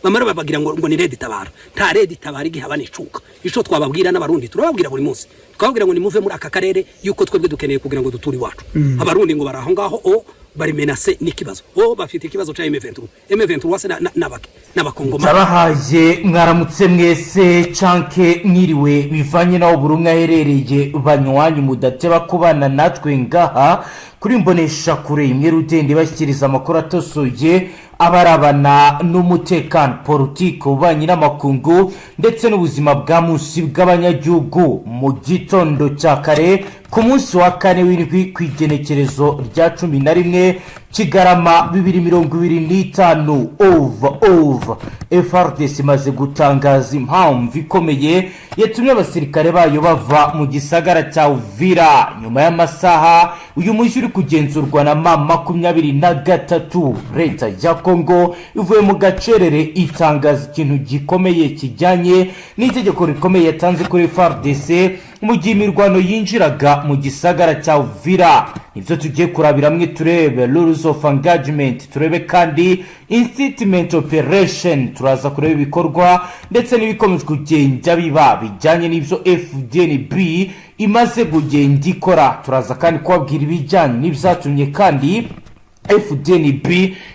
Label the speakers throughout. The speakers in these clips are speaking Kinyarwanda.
Speaker 1: bamara babagira ngo ni redi tabara nta redi tabara igihaba nicuka ico twababwira n'abarundi turababwira buri munsi twababwira ngo nimuve muri aka karere yuko twebwe dukeneye kugira ngo duturi wacu abarundi ngo baraho ngaho bari menase n'ikibazo bafite ikibazo cha M23 wase n'abakongoma
Speaker 2: Tarahaje mwaramutse mwese canke mwiriwe bivanye naho burumwe aherereye banywanyi mudateba kubana natwe ngaha kuri mbonesha kure imwe rutende bashyikiriza amakuru atosoye abarabana n'umutekano politique ubanye n'amakungu ndetse n'ubuzima bwa munsi bw'abanyagihugu mu gitondo cya kare ku munsi wa kane w'indwi kwigenekerezo rya 11 Kigarama 2025 over Fardc maze gutangaza impamvu ikomeye yatumye abasirikare bayo bava mu gisagara cya Uvira nyuma y'amasaha uyu mujyi uri kugenzurwa na M23 leta ya Kongo ivuye mu gacerere itangaza ikintu gikomeye kijyanye n'itegeko rikomeye yatanze kuri Fardc mu gihe imirwano yinjiraga mu gisagara cya Uvira. Ivyo tugiye kurabiramwe turebe rules of engagement, turebe kandi institutement operation, turaza kureba ibikorwa ndetse n'ibikomeje kugenda biba bijyanye n'ivyo FDNB imaze kugenda ikora. Turaza kandi kubabwira ibijyanye n'ibyatumye kandi FDNB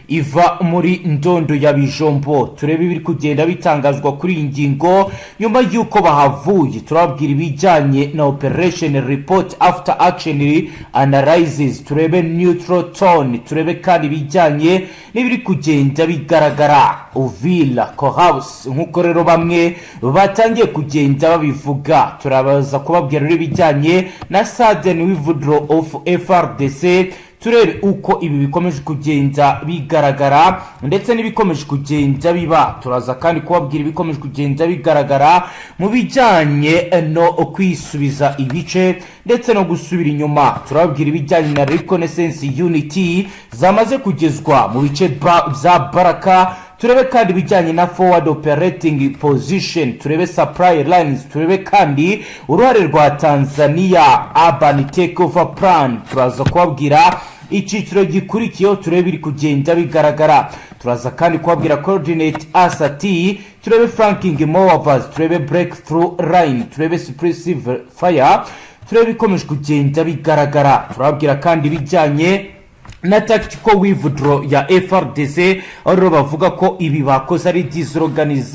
Speaker 2: iva muri ndondo ya bijombo. Turebe biri kugenda bitangazwa kuri ingingo nyuma yuko bahavuye. Turabwira ibijyanye na operation report after action analysis, turebe neutral tone, turebe kandi ibijyanye n'ibiri kugenda bigaragara Uvira Cohouse nkuko rero bamwe batangiye kugenda babivuga. Turabaza kubabwira ibijyanye na sudden withdrawal of Fardc, turere uko ibi bikomeje kugenda bigaragara ndetse n'ibikomeje kugenda biba. Turaza kandi kubabwira ibikomeje kugenda bigaragara mu bijyanye no kwisubiza ibice ndetse no gusubira inyuma. Turababwira ibijyanye na reconnaissance unity zamaze kugezwa mu bice bya Baraka. Turebe kandi bijyanye na forward operating position, turebe supply lines, turebe kandi uruhare rwa Tanzania urban takeover plan. Turaza kubabwira icyiciro gikurikiyeho, turebe biri kugenda bigaragara. Turaza kandi kubabwira coordinate ACT, turebe flanking maneuvers, turebe breakthrough line, turebe suppressive fire, turebe ikomeje kugenda bigaragara. Turababwira kandi bijyanye na tactical withdraw ya Fardc, aho bavuga ko ibi bakoze ari disorganized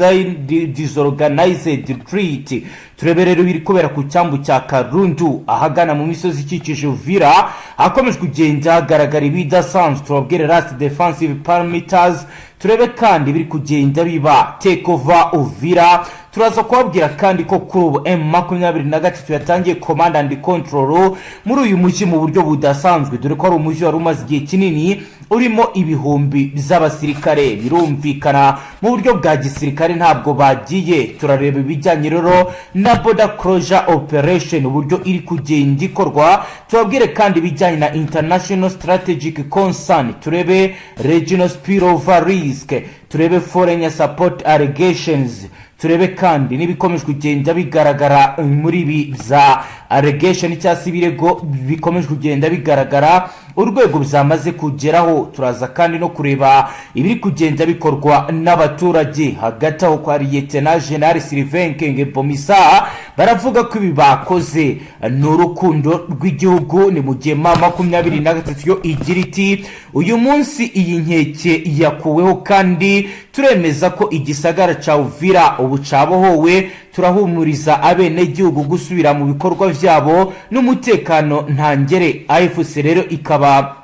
Speaker 2: retreat. Turebe rero biri kubera ku cyambu cya Karundu ahagana mu misozi ikikije Uvira akomeje kugenda hagaragara ibidasanzwe. Turabwira last defensive parameters, turebe kandi biri kugenda biba take over Uvira. Turaza kubabwira kandi ko kuri ubu M23 yatangiye command and control muri uyu mujyi mu buryo budasanzwe, dore ko ari umujyi wari umaze igihe kinini urimo ibihumbi by'abasirikare. Birumvikana mu buryo bwa gisirikare ntabwo bagiye. Turareba ibijyanye rero na border closure operation uburyo iri kugenda ikorwa. Tubabwire kandi bijyanye na international strategic concern, turebe regional spillover risk, turebe foreign support allegations, turebe kandi n'ibikomeje kugenda bigaragara muri ibi za allegation cyangwa se ibirego bikomeje kugenda bigaragara urwego byamaze kugeraho. Turaza kandi no kureba ibiri kugenda bikorwa n'abaturage. Hagati aho kwa Lieutenant General Sylvain Kenge Bomisa baravuga ko ibi bakoze n'urukundo rw'igihugu. Ni mu gihe M23 yo igira iti uyu munsi iyi nkeke yakuweho kandi turemeza ko igisagara ca Uvira ubu cabohowe. Turahumuriza abenegihugu gusubira mu bikorwa vyabo n'umutekano ntangere. AFC rero ikaba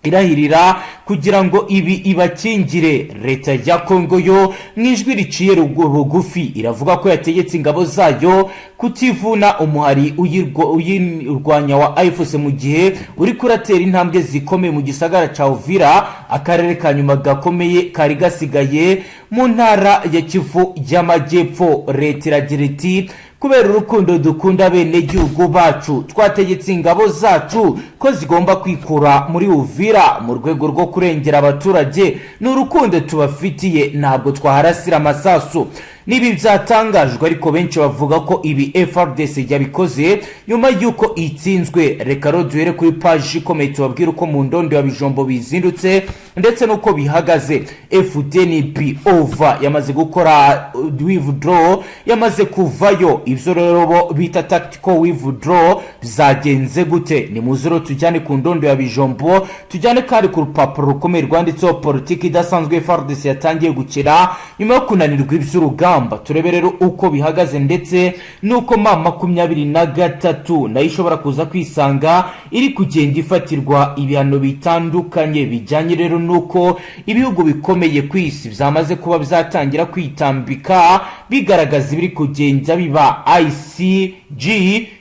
Speaker 2: irahirira kugira ngo ibi ibakingire. Leta ya Kongo yo mwijwi riciye bugufi iravuga ko yategetse ingabo zayo kutivuna umuhari uyirwanya wa AFC mu gihe uri kuratera intambwe zikomeye mu gisagara ca Uvira, akarere ka nyuma gakomeye kari gasigaye mu ntara ya Kivu y'Amajyepfo. Leta iragira iti kubera urukundo dukunda bene gihugu bacu twategetse ingabo zacu ko zigomba kwikura muri Uvira mu rwego rwo kurengera abaturage. N'urukundo tubafitiye ntabwo twaharasira amasasu. nibi byatangajwe ariko benshi bavuga ko ibi Fardc yabikoze nyuma yuko itsinzwe. Reka duhere kuri page ikomeye tubabwira uko mu ndondo ya bijombo bizindutse ndetse nuko bihagaze. FDNB over yamaze gukora withdraw, yamaze kuvayo. Ivyo rero bo bita tactical withdraw byagenze gute? Ni muzuro tujyane ku ndondo ya bijombo, tujyane kandi ku rupapuro rukomeye rwanditseho Politique idasanzwe Fardc yatangiye gukira nyuma yo kunanirwa iby'urugamba. Turebe rero uko bihagaze ndetse nuko mama 23 nayo ishobora kuza kwisanga iri kugenda ifatirwa ibihano bitandukanye bijyanye rero nuko ibihugu bikomeye ku isi byamaze kuba byatangira kwitambika bigaragaza ibiri kugenda biba. ICG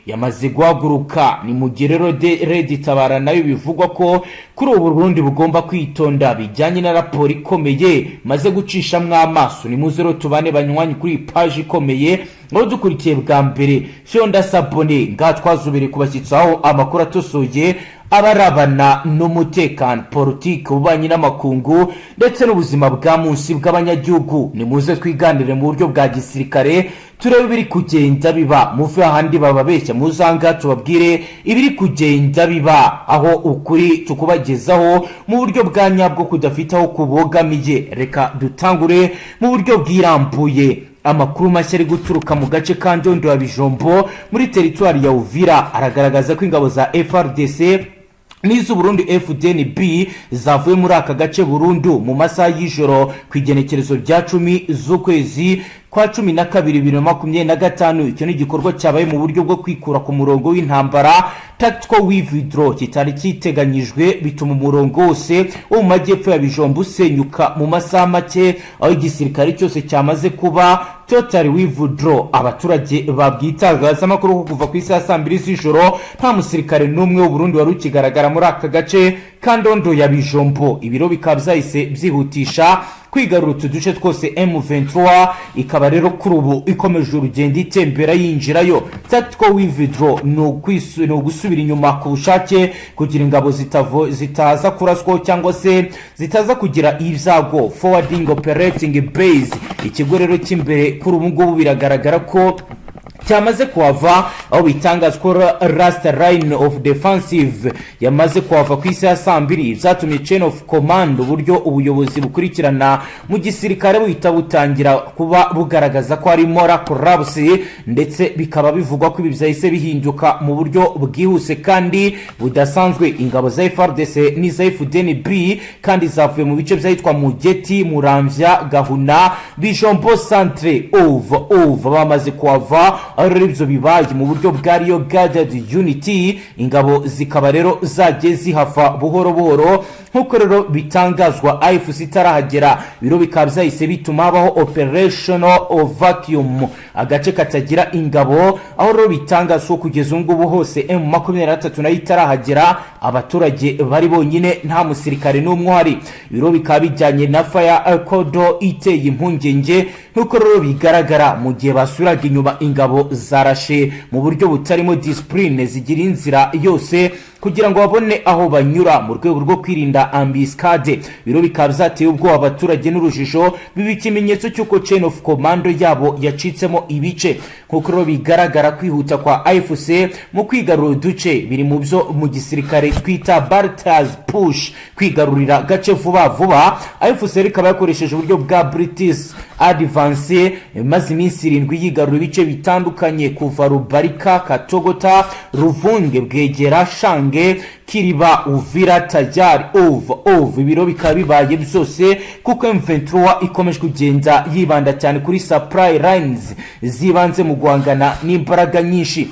Speaker 2: yamaze guhaguruka. Ni mu gihe rero Red Tabara nayo bivugwa ko kuri ubu Burundi bugomba kwitonda bijyanye na raporo ikomeye maze gucishamwo amaso. Ni muzero tubane banywanyi kuri page ikomeye ngo dukurikiye bwa mbere cyo ndasabone ngatwazubere kubashyitsaho amakuru atosoye abarabana n'umutekano, politike, ububanyi n'amakungu ndetse n'ubuzima bwa munsi bw'abanyagihugu. Ni muze twiganire mu buryo bwa gisirikare turebe biri kugenda biba, muve ahandi bababeshya muzanga tubabwire ibiri kugenda biba, aho ukuri tukubagezaho mu buryo bwa nyabwo kudafitaho kubogamiye. Reka dutangure mu buryo bwirambuye. Amakuru mashya ari guturuka mu gace ka ndondo ya bijombo muri teritwari ya Uvira aragaragaza ko ingabo za Fardc n'izu Burundi FDNB zavuye muri aka gace burundu mu masaha y'ijoro ku igenekerezo rya 10 z'ukwezi kwa 12 2025. Icyo ni igikorwa cyabaye mu buryo bwo kwikura ku murongo w'intambara tactical withdraw kitari kiteganyijwe, bituma umurongo wose wo mu majyepfo ya bijombo usenyuka mu masaha make, aho igisirikare cyose cyamaze kuba total withdraw. Abaturage babwitangaza amakuru kuva ku isaha 2 z'ijoro nta musirikare n'umwe w'u Burundi wari ukigaragara muri aka gace kandondo ya bijombo. Ibiro bikaba byahise byihutisha kwigarura utuduce twose. M23 ikaba rero kuri ubu ikomeje urugendo itembera yinjirayo. Tactical withdraw no gusubira inyuma ku bushake kugira ingabo zitaza kuraswa cyangwa se zitaza kugira ibyago. Forwarding operating base ikigo rero cy'imbere kuri ubu ngubu biragaragara ko cyamaze kuhava, aho bitangazwa ko last line of defensive yamaze kuhava ku isaha 2 byatumye chain of command uburyo ubuyobozi bukurikirana mu gisirikare buhita butangira kuba bugaragaza ko ari moral collapse, ndetse bikaba bivugwa ko ibi byahise bihinduka mu buryo bwihuse kandi budasanzwe. Ingabo za Fardc n'iza FDNB kandi zavuye mu bice byahitwa Mujyi, Muramvya, Gahuna, Bijombo centre over bamaze kuhava. Aribyo bibaye mu buryo bwa Rio Guarded Unity, ingabo zikaba rero zagiye zihafa buhoro buhoro nkuko rero bitangazwa. AVIS itarahagera, biro bikaba byahise bituma habaho operational vacuum, agace katagira ingabo, aho rero bitangazwa kugeza ngubu hose M23 nayo itarahagera, abaturage bari bonyine nta musirikare n'umwe hari. Biro bikaba bijyanye na fire kodo iteye impungenge nkuko rero bigaragara mu gihe basuraga inyuma ingabo zarashe mu buryo butarimo discipline zigira inzira yose kugira ngo babone aho banyura mu rwego rwo kwirinda ambuscade. Biro bikaba byateye ubwo abaturage n'urujijo biba ikimenyetso cy'uko chain of command yabo yacitsemo ibice. Nkuko rero bigaragara kwihuta kwa AVIS mu kwigarura uduce biri mu byo mu gisirikare twita Barters push, kwigarurira gace vuba vuba. AVIS rikaba yakoresheje uburyo bwa British advance maze iminsi 7 yigarura ibice bitandukanye kuva Rubarika, Katogota, Ruvunge, Bwegera, Shange, Kiriba, Uvira, Tajari over. Ibiro bikaba bibaye byose kuko M23 ikomeje kugenda yibanda cyane kuri supply lines zibanze mu guhangana n'imbaraga nyinshi.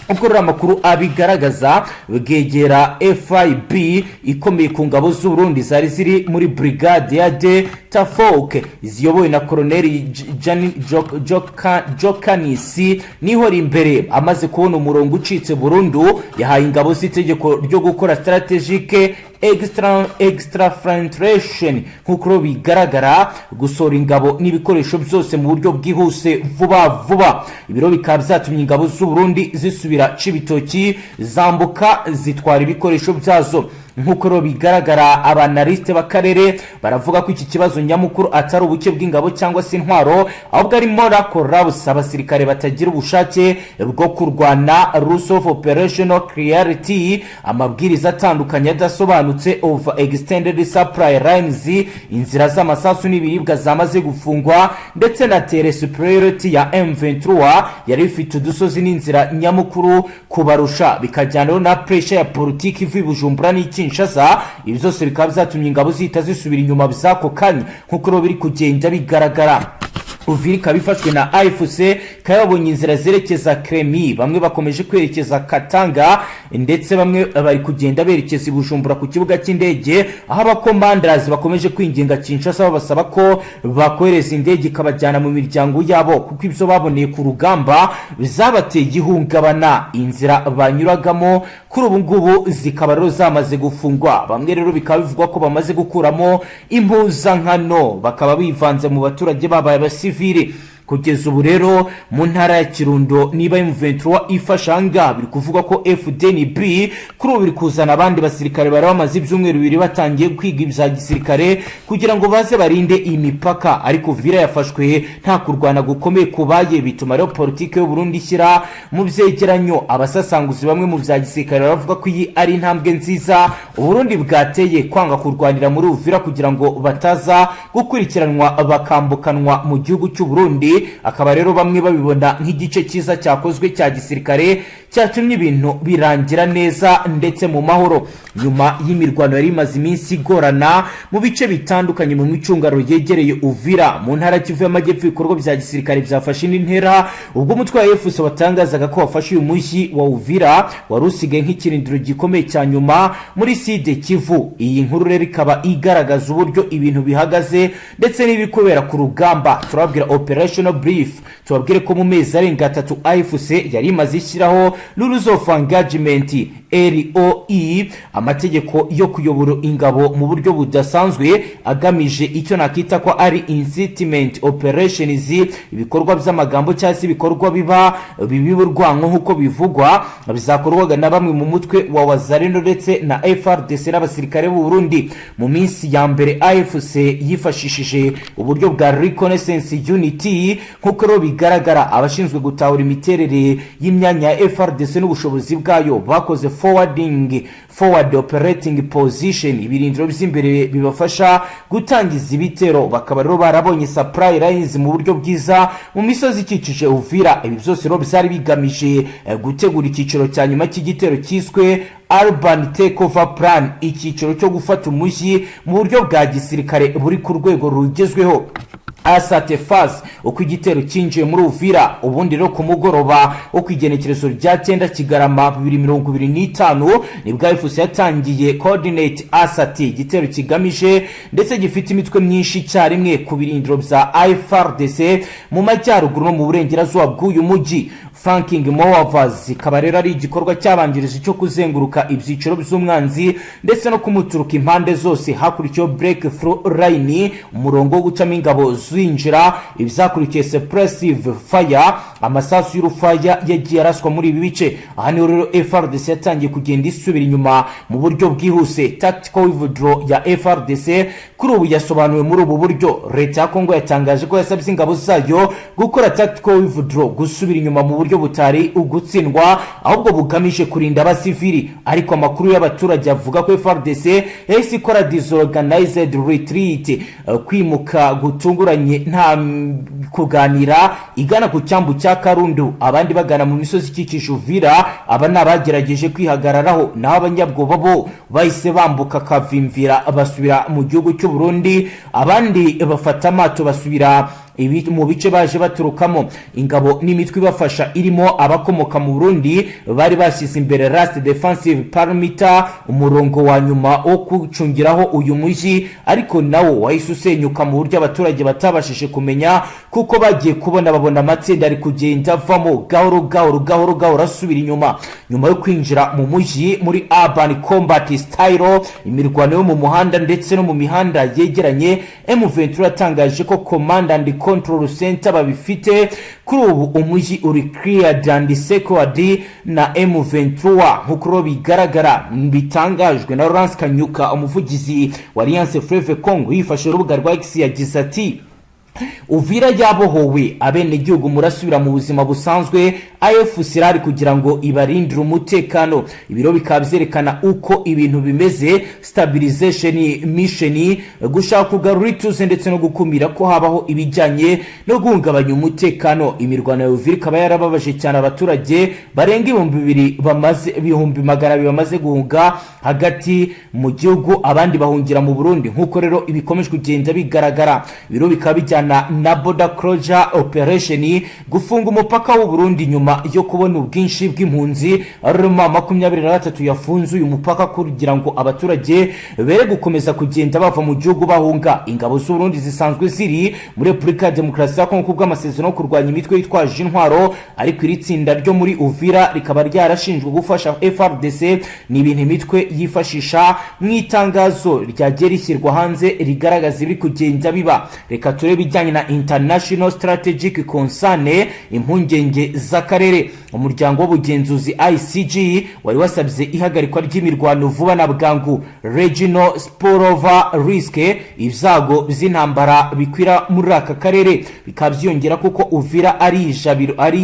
Speaker 2: Uko rero amakuru abigaragaza, Bwegera FIB ikomeye ku ngabo z'u Burundi zari ziri muri brigade ya de Tafoke ziyobowe na Colonel Jokanisi niho imbere amaze kubona umurongo ucitse burundu, yahaye ingabo z'itegeko ryo gukora strategique extra filtration nkuko bigaragara, gusora ingabo n'ibikoresho byose mu buryo bwihuse vuba. Ibiro bikaba byatumye ingabo z'u Burundi zisubira Cibitoki zambuka zitwara ibikoresho byazo. nk'uko rero bigaragara abanaliste b'akarere baravuga ko iki kibazo nyamukuru atari ubuke bw'ingabo cyangwa se intwaro ahubwo arimo rakora abasirikare batagira ubushake bwo kurwana, rules of operational clarity, amabwiriza atandukanye adasobanutse of extended supply lines, inzira z'amasasu n'ibiribwa zamaze gufungwa, ndetse na terre superiority ya M23 yari ifite udusozi n'inzira nyamukuru kubarusha, bikajyana na pressure ya politique ivuye Bujumbura n'Kinshasa. Ibi byose bikaba byatumye ingabo zihita zisubira inyuma by'ako kanya nk'uko biri kugenda bigaragara. Uvira kabifashwe na AFC kayabonye inzira zerekeza Kremi, bamwe bakomeje kwerekeza Katanga ndetse bamwe bari kugenda berekeza Bujumbura ku kibuga cy'indege, aho abakomanders bakomeje kwinginga Kinshasa babasaba ko bakohereza indege kabajyana mu miryango yabo kuko ibyo baboneye ku rugamba bizabateye igihungabana. Inzira banyuragamo kuri ubu ngubu zikaba rero zamaze gufungwa, bamwe rero bikaba bivugwa ko bamaze gukuramo impuzankano bakaba bivanze mu baturage babaye abasivili. Kugeza ubu rero mu ntara ya Kirundo niba M23 ifashanga biri kuvuga ko FDNB kuri ubu biri kuzana abandi basirikare bari bamaze ibyumweru bibiri batangiye kwiga ibya gisirikare kugira ngo baze barinde imipaka, ariko Uvira yafashwe nta kurwana gukomeye kubaye, bituma rero politike y'u Burundi ishyira mu byegeranyo. Abasasanguzi bamwe mu bya gisirikare bavuga ko iyi ari intambwe nziza u Burundi bwateye kwanga kurwanira muri Uvira kugira ngo bataza gukurikiranwa bakambukanwa mu gihugu cy'u Burundi. Akaba rero bamwe babibona nk'igice cyiza cyakozwe cya gisirikare cyatumye ibintu birangira neza ndetse mu mahoro. Nyuma y'imirwano yari imaze iminsi igorana mu bice bitandukanye mu micungaro yegereye Uvira mu ntara Kivu y'Amajyepfo, ibikorwa bya gisirikare byafashe intera ubwo umutwe wa AFC watangazaga ko wafashe uyu mujyi wa Uvira wari usigaye nk'ikirindiro gikomeye cya nyuma muri side Kivu. Iyi nkuru rero ikaba igaragaza uburyo ibintu bihagaze ndetse n'ibiri kubera ku rugamba. Turabwira operational brief, tubabwire ko mu mezi arenga 3 AFC yari imaze ishyiraho rules of engagement ROE, amategeko yo kuyobora ingabo mu buryo budasanzwe agamije icyo nakita ko ari incitement operations, ibikorwa by'amagambo cyangwa ibikorwa bibiburwango nk'uko bivugwa bizakorwaga na bamwe mu mutwe wa Wazalendo ndetse na Fardc n'abasirikare b'u Burundi. Mu minsi ya mbere AFC yifashishije uburyo bwa reconnaissance unity nk'uko rero bigaragara. Abashinzwe gutahura imiterere y'imyanya ya Fardc n'ubushobozi bwayo bakoze forward operating position, ibirindiro by'imbere bibafasha gutangiza ibitero. Bakaba rero barabonye supply lines mu buryo bwiza mu misozi ikikije Uvira. Ibi byose rero byari bigamije gutegura icyiciro cya nyuma cy'igitero cyiswe urban takeover plan, icyiciro cyo gufata umujyi mu buryo bwa gisirikare buri ku rwego rugezweho. Asate phase uko igitero cyinjiye muri Uvira. Ubundi rero ku mugoroba wo kwigenekerezo rya 9 Kigarama 2025 nibwo AFC yatangiye coordinate Asate, igitero kigamije ndetse gifite imitwe myinshi cyarimwe ku birindiro bya Fardc mu majyaruguru no mu burengerazuba bw'uyu mujyi. Flanking maneuvers ikaba rero ari igikorwa cyabanjirije cyo kuzenguruka ibyiciro by'umwanzi ndetse no kumuturuka impande zose. Hakurikiyeho breakthrough line, umurongo wo gucamo ingabo zinjira. Ibizakurikiye suppressive fire, amasasu y'urufaya yagiye araswa muri ibi bice. Aha niho rero FRDC yatangiye kugenda isubira inyuma mu buryo bwihuse. Tactical withdrawal ya FRDC kuri ubu yasobanuwe muri ubu buryo. Leta ya Kongo yatangaje ko yasabye ingabo zayo gukora tactical withdrawal, gusubira inyuma mu buryo butari ugutsindwa ahubwo bugamije kurinda abasivili. Ariko amakuru y'abaturage avuga ko FRDC yahise ikora disorganized retreat, kwimuka gutunguranye nta kuganira, igana ku cyambu cya Karundu, abandi bagana mu misozi ikikije Uvira. Aba nabagerageje kwihagararaho, naho abanyabwoba bo bahise bambuka kavimvira basubira mu gihugu cy'u Burundi, abandi bafata amato basubira mu bice baje baturukamo. Ingabo n'imitwe ibafasha irimo abakomoka mu Burundi bari bashyize imbere last defensive perimeter, umurongo wa nyuma wo kucungiraho uyu mujyi, ariko nawo wahise usenyuka mu buryo abaturage batabashije kumenya kuko bagiye babona amatsinda ari kugenda avamo gahoro asubira inyuma. Nyuma yo kwinjira mu mujyi muri urban combat style, imirwano yo mu muhanda ndetse no mu mihanda yegeranye, M23 yatangaje ko command and control center babifite. Kuri ubu umujyi uri cleared and secured na M23 nk'uko bigaragara bitangajwe na Laurence Kanyuka umuvugizi wa Alliance Fleuve Congo yifashe urubuga rwa X yagize ati Uvira yabohowe abenegihugu murasubira mu buzima busanzwe. AFC irari kugira ngo ibarindire umutekano. Ibiro bikaba byerekana uko ibintu bimeze, stabilization mission, gushaka kugarura ituze ndetse no gukumira ko habaho ibijyanye no guhungabanya umutekano. Imirwano ya Uvira ikaba yarababaje cyane abaturage barenga 200,000 bamaze guhunga hagati mu gihugu, abandi bahungira mu Burundi nk'uko rero ibikomeje kugenda bigaragara. Ibiro bikaba bijyana na border closure operation, gufunga umupaka w'u Burundi nyuma yo kubona ubwinshi bw'impunzi. Roma 23 yafunze uyu mupaka kugira ngo abaturage bere gukomeza kugenda bava mu gihugu bahunga. Ingabo z'u Burundi zisanzwe ziri muri Republika ya Demokarasi ya Kongo kubw'amasezerano kurwanya imitwe yitwaje intwaro, ariko iri tsinda ryo muri Uvira rikaba ryarashinjwe gufasha Fardc. Ni ibintu imitwe yifashisha mu itangazo ryagiye rishyirwa hanze rigaragaza ibiri kugenda biba. Reka turebe bijyanye na international strategic concern, impungenge z'akarere. Umuryango w'ubugenzuzi ICG wari wasabye ihagarikwa ry'imirwano vuba na bwangu. Regional spillover risk, ibyago by'intambara bikwira muri aka karere bikaba byongera kuko Uvira ari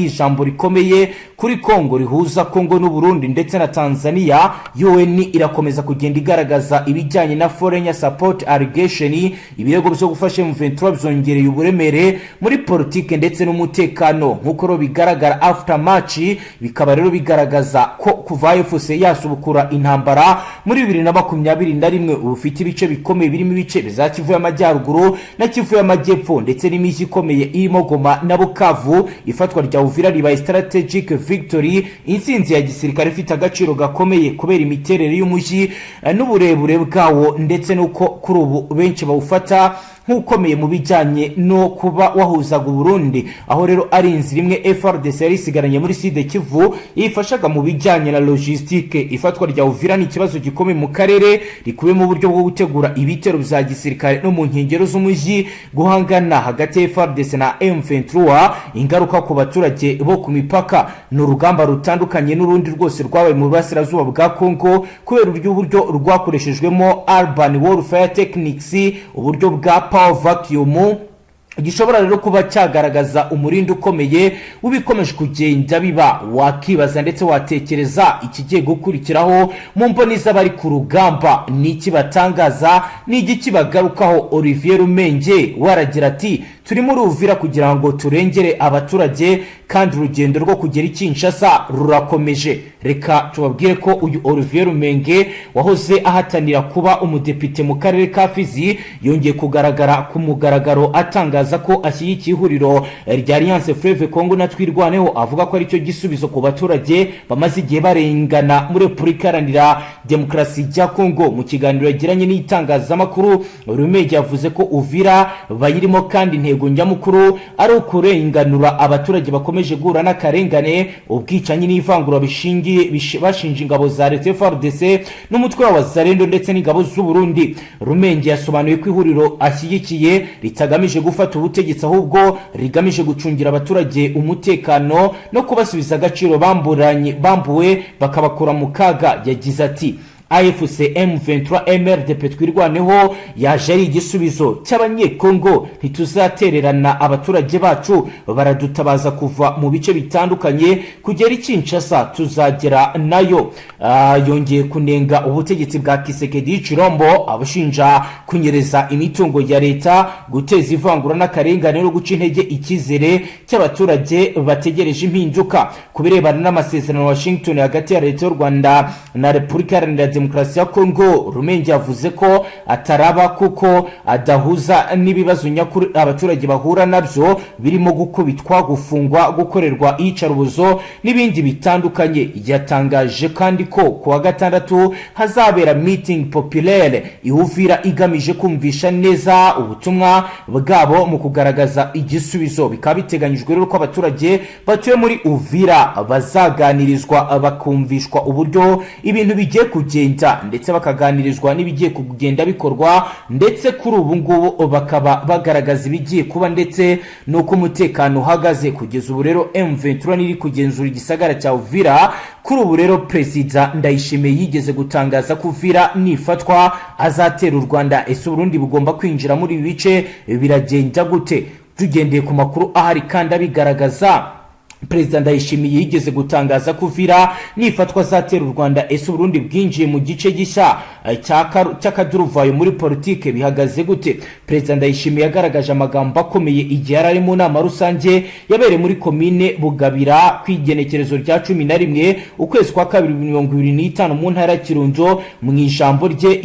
Speaker 2: ijambo rikomeye kuri Kongo, rihuza Kongo n'u Burundi ndetse na Tanzania. UN irakomeza kugenda igaragaza ibijyanye na foreign support allegation, ibirego byo gufasha M23 byongereye uburemere muri politike ndetse n'umutekano nk'uko bigaragara. After match bikaba rero bigaragaza ko kuva AFC yasubukura intambara muri 2021 ufite ibice bikomeye birimo ibice biza Kivu y'Amajyaruguru na Kivu y'Amajyepfo ndetse n'imijyi ikomeye irimo Goma na Bukavu. Ifatwa rya Uvira ribaye strategic victory, intsinzi ya gisirikare ifite agaciro gakomeye kubera imiterere y'umujyi n'uburebure bwawo ndetse nuko kuri ubu benshi bawufata nk'ukomeye mu bijyanye no kuba wahuzaga Burundi, aho rero ari inzira imwe Fardc yari isigaranye muri Sud Kivu yifashaga mu bijyanye na logistique. Ifatwa rya Uvira ni ikibazo gikomeye mu karere, rikubiye mu buryo bwo gutegura ibitero bya gisirikare no mu nkengero z'umujyi, guhangana hagati ya Fardc na M23, ingaruka ku baturage bo ku mipaka. N'urugamba rutandukanye n'urundi rwose rwabaye mu burasirazuba bwa Kongo kubera uburyo rwakoreshejwemo urban warfare techniques, uburyo bwa power vacuum, gishobora rero kuba cyagaragaza umurindi ukomeye ubikomeje kugenda biba. Wakibaza ndetse watekereza ikigiye gukurikiraho mu mboni z'abari ku rugamba n'iki batangaza n'igiki bagarukaho. Olivier Rumenge waragira ati turi muri Uvira kugira ngo turengere abaturage kandi urugendo rwo kugera Kinshasa rurakomeje. Reka tubabwire ko uyu Olivier Rumenge wahoze ahatanira kuba umudepite mu karere ka Fizi yongeye kugaragara ku mugaragaro atangaza ko ashyigikiye ihuriro rya Alliance Fleuve Congo na Twirwaneho, avuga ko ari cyo gisubizo ku baturage bamaze igihe barengana muri Republika Iharanira Demokarasi ya Kongo. Mu kiganiro yagiranye n'itangazamakuru, Rumenge yavuze ko Uvira bayirimo kandi intego njyamukuru ari ukurenganura abaturage bakomeje guhura n'akarengane, ubwicanyi n'ivangura bashinja ingabo za leta Fardc n'umutwe w'abazarendo ndetse n'ingabo z'u Burundi. Rumenge yasobanuye ko ihuriro ashyigikiye ritagamije gufata ubutegetsi ahubwo rigamije gucungira abaturage umutekano no kubasubiza agaciro bambuwe bakabakura mu kaga. Yagize ati AFC M23 MRDP Twirwaneho yaje ari igisubizo cy'abanyekongo, ntituzatererana abaturage bacu baradutabaza kuva mu bice bitandukanye kugera Kinshasa tuzagera nayo. Yongeye kunenga ubutegetsi bwa Kisekedi Chirombo abushinja kunyereza imitungo ya leta, guteza ivangura n'akarengane no guca intege ikizere cy'abaturage bategereje impinduka. Kubirebana n'amasezerano Washington hagati ya leta y'u Rwanda na Republika Iharanira Demokarasi ya Kongo, Rumenge yavuze ko ataraba kuko adahuza n'ibibazo nyakuri abaturage bahura nabyo birimo gukubitwa, gufungwa, gukorerwa iyicarubozo n'ibindi bitandukanye. Yatangaje kandi ko kuwa gatandatu hazabera meeting populaire Uvira igamije kumvisha neza ubutumwa bwabo mu kugaragaza igisubizo. Bikaba biteganyijwe rero ko abaturage batuye muri Uvira bazaganirizwa bakumvishwa uburyo ibintu bigiye kugenda kugenda ndetse bakaganirizwa n'ibigiye kugenda bikorwa, ndetse kuri ubu ngubu bakaba bagaragaza ibigiye kuba ndetse nuko umutekano uhagaze. Kugeza ubu rero M23 niri kugenzura igisagara cya Uvira. Kuri ubu rero Perezida Ndayishimiye yigeze gutangaza ko Uvira nifatwa azatera u Rwanda. Ese Burundi bugomba kwinjira muri ibi bice biragenda gute? Tugendeye ku makuru ahari kandi abigaragaza, Perezida Ndayishimiye yigeze gutangaza ko Uvira nifatwa azatera u Rwanda. Ese Burundi bwinjiye mu gice gishya cy'akaduruvayo muri politike bihagaze gute? Perezida Ndayishimiye yagaragaje amagambo akomeye igihe yari mu nama rusange yabereye muri komine Bugabira kwigenekerezo rya 11 ukwezi kwa 2025 mu ntara ya Kirundo. Mu ijambo rye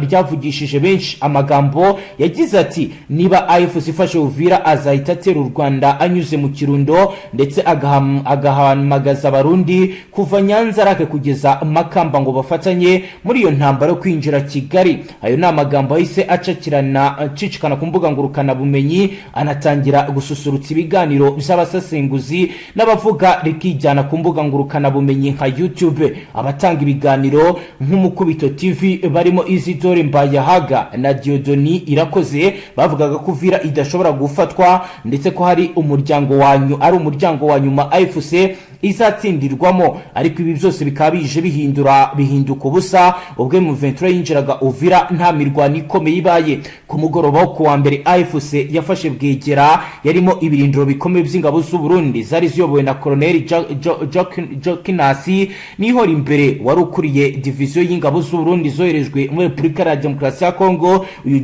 Speaker 2: ryavugishije benshi amagambo yagize ati, niba AFC ifashe Uvira azahita atera u Rwanda anyuze mu Kirundo ndetse agahamagaza abarundi kuva Nyanza rake kugeza Makamba ngo bafatanye muri iyo ntambara yo kwinjira Kigali. Ayo ni amagambo yahise acicikana ku mbuga ngurukana bumenyi, anatangira gususurutsa ibiganiro by'abasesenguzi n'abavuga rikijyana ku mbuga ngurukana bumenyi nka YouTube. Abatanga ibiganiro nk'Umukubito TV barimo Isidore Mbayahaga na Diodoni Irakoze bavugaga ko Uvira idashobora gufatwa ndetse ko hari umuryango wanyu ari umuryango wa nyuma AFC izatsindirwamo. Ariko ibi byose bikaba bije bihinduka ubusa ubwo M23 yinjiraga Uvira nta mirwano ikomeye ibaye. Ku mugoroba wo kuwa mbere AFC yafashe Bwegera yarimo ibirindiro bikomeye by'ingabo z'u Burundi zari ziyobowe na Colonel Jokinasi Nihora imbere wari ukuriye division y'ingabo z'u Burundi zoherejwe muri Repubulika ya Demokarasi ya Kongo. Uyu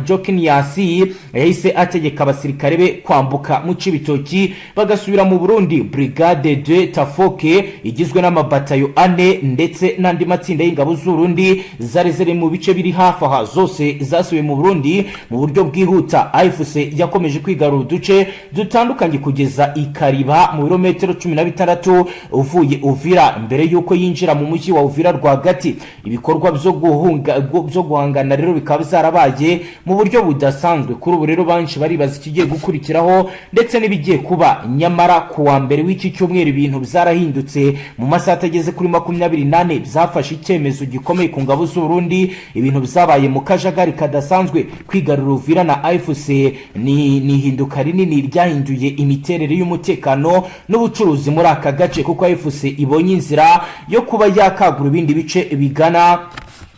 Speaker 2: Jokinasi yahise ategeka abasirikare be kwambuka mu Cibitoki bagasubira mu Burundi. Brigade de Tafoke igizwe n'amabatayo 4 ndetse n'andi matsinda y'ingabo z'u Burundi zari mu bice biri hafi aha zose zasubiye mu Burundi mu buryo bwihuta. AFC yakomeje kwigarura uduce dutandukanye kugeza ikariba mu birometero 16 uvuye Uvira mbere yuko yinjira mu mujyi wa Uvira rwagati. Ibikorwa byo guhangana rero bikaba zarabaye mu buryo budasanzwe. Kuri ubu rero banshi baribaza ikigiye gukurikiraho ndetse n'ibigiye kuba. Nyamara kuwa mbere w'iki cyumweru ibintu byarahindutse. Mu masaha atageze kuri 28 byafashe icyemezo gikomeye ku ngabo z'u Burundi. Ibintu byabaye mu kajagari kadasanzwe. Kwigarura Uvira na AFC ni hinduka rinini ryahinduye imiterere y'umutekano n'ubucuruzi muri aka gace, kuko AFC ibonye inzira yo kuba yakagura ibindi bice bigana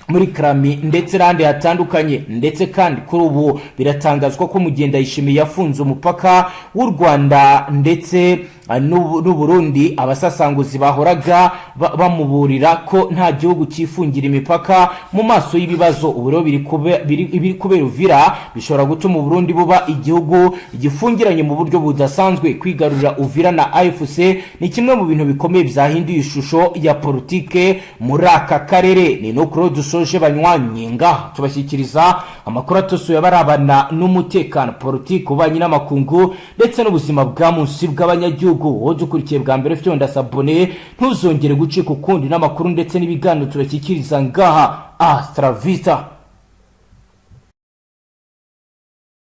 Speaker 2: muri Krami ndetse rande hatandukanye. Ndetse kandi kuri ubu biratangazwa ko Mugenda Yishimiye yafunze umupaka w'u Rwanda ndetse n'Uburundi. Abasasanguzi bahoraga bamuburira ko nta gihugu cyifungira imipaka mu maso y'ibibazo uburo biri kubera Uvira bishobora gutuma Burundi buba igihugu gifungiranye mu buryo budasanzwe. Kwigarurira Uvira na AFC ni kimwe mu bintu bikomeye byahinduye ishusho ya politike muri aka karere. Ni no kuro dusoje banywanyi ngaha tubashyikiriza amakuru atosuye abarabana n'umutekano, politike, ububanyi n'amakungu ndetse n'ubuzima bwa munsi bw'abanyagihugu. Dukurikiye bwa mbere fyonda sabone ntuzongere gucika ukundi n'amakuru ndetse n'ibiganiro tubashyikiriza ngaha. Astra Vista.